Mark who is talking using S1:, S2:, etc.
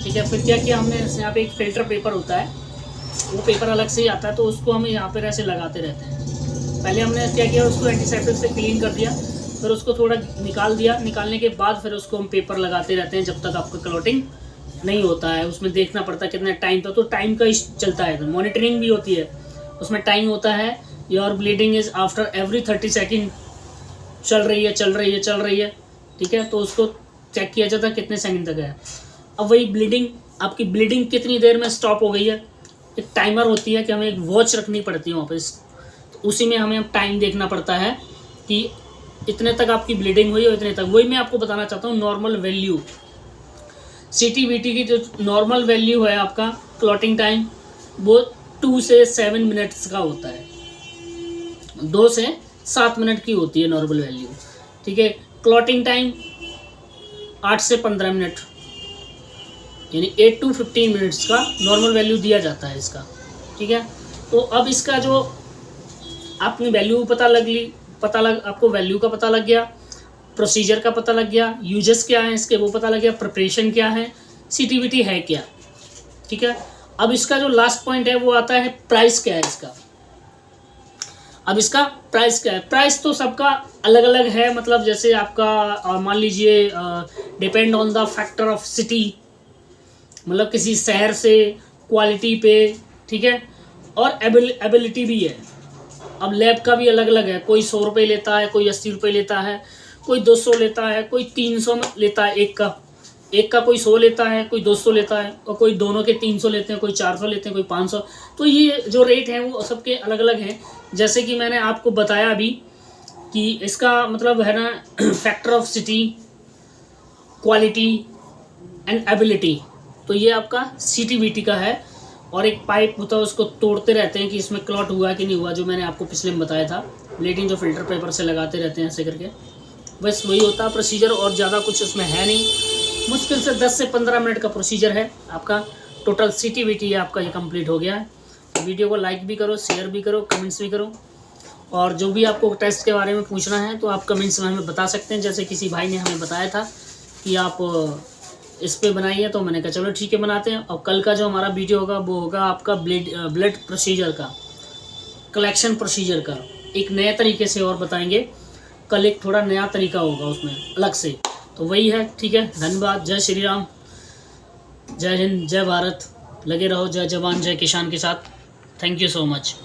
S1: ठीक है। फिर क्या किया हमने, यहाँ पे एक फ़िल्टर पेपर होता है, वो पेपर अलग से ही आता है, तो उसको हम यहाँ पर ऐसे लगाते रहते हैं। पहले हमने क्या किया, उसको एंटीसेप्टिक से क्लीन कर दिया, फिर उसको थोड़ा निकाल दिया। निकालने के बाद फिर उसको हम पेपर लगाते रहते हैं जब तक आपका क्लॉटिंग नहीं होता है। उसमें देखना पड़ता है कितने टाइम तक, तो टाइम का चलता है, तो मॉनिटरिंग भी होती है, उसमें टाइम होता है। Your bleeding is after every 30 second, चल रही है, ठीक है। तो उसको चेक किया जाता है कितने सेकंड तक है। अब वही ब्लीडिंग, आपकी ब्लीडिंग कितनी देर में स्टॉप हो गई है, एक टाइमर होती है कि हमें एक वॉच रखनी पड़ती है वहाँ पर, तो उसी में हमें टाइम देखना पड़ता है कि इतने तक आपकी ब्लीडिंग हुई और इतने तक। वही मैं आपको बताना चाहता हूँ, नॉर्मल वैल्यू CTVT की जो नॉर्मल वैल्यू है आपका क्लॉटिंग टाइम, वो 2 से 7 मिनट्स का होता है, 2 से 7 मिनट की होती है नॉर्मल वैल्यू, ठीक है। क्लॉटिंग टाइम 8 से 15 मिनट, यानी 8 to 15 मिनट्स का नॉर्मल वैल्यू दिया जाता है इसका, ठीक है। तो अब इसका जो आपने वैल्यू आपको वैल्यू का पता लग गया, प्रोसीजर का पता लग गया, यूजेस क्या है इसके वो पता लग गया, प्रिपरेशन क्या है, CTVT है क्या, ठीक है। अब इसका जो लास्ट पॉइंट है वो आता है प्राइस क्या है इसका। अब इसका प्राइस क्या है, प्राइस तो सबका अलग अलग है, मतलब जैसे आपका मान लीजिए depend on the factor of city, मतलब किसी शहर से क्वालिटी पे, ठीक है, और एबिलिटी भी है। अब लैब का भी अलग अलग है, कोई 100 रुपये लेता है, कोई 80 रुपये लेता है, कोई 200 लेता है, कोई 300 लेता है, एक का कोई 100 लेता है, कोई 200 लेता है, और कोई दोनों के 300 लेते हैं, कोई 400 लेते हैं, कोई 500। तो ये जो रेट हैं वो सबके अलग अलग हैं। जैसे कि मैंने आपको बताया अभी कि इसका मतलब है ना factor of city, quality and ability, तो ये आपका CTVT का है। और एक पाइप होता है, उसको तोड़ते रहते हैं कि इसमें क्लॉट हुआ कि नहीं हुआ, जो मैंने आपको पिछले में बताया था, ब्लीडिंग जो फिल्टर पेपर से लगाते रहते हैं ऐसे करके, बस वही होता है प्रोसीजर, और ज़्यादा कुछ इसमें है नहीं। मुश्किल से 10 से 15 मिनट का प्रोसीजर है आपका, टोटल CTVT आपका ये कंप्लीट हो गया है। तो वीडियो को लाइक भी करो, शेयर भी करो, कमेंट्स भी करो, और जो भी आपको टेस्ट के बारे में पूछना है तो आप कमेंट्स में हमें बता सकते हैं। जैसे किसी भाई ने हमें बताया था कि आप इस पे बनाइए, तो मैंने कहा चलो ठीक है बनाते हैं। और कल का जो हमारा वीडियो होगा वो होगा आपका ब्लड प्रोसीजर का, कलेक्शन प्रोसीजर का, एक नए तरीके से और बताएंगे। कल एक थोड़ा नया तरीका होगा उसमें अलग से, तो वही है, ठीक है। धन्यवाद, जय श्री राम, जय हिंद, जय भारत, लगे रहो जय जवान जय किसान के साथ। Thank you so much.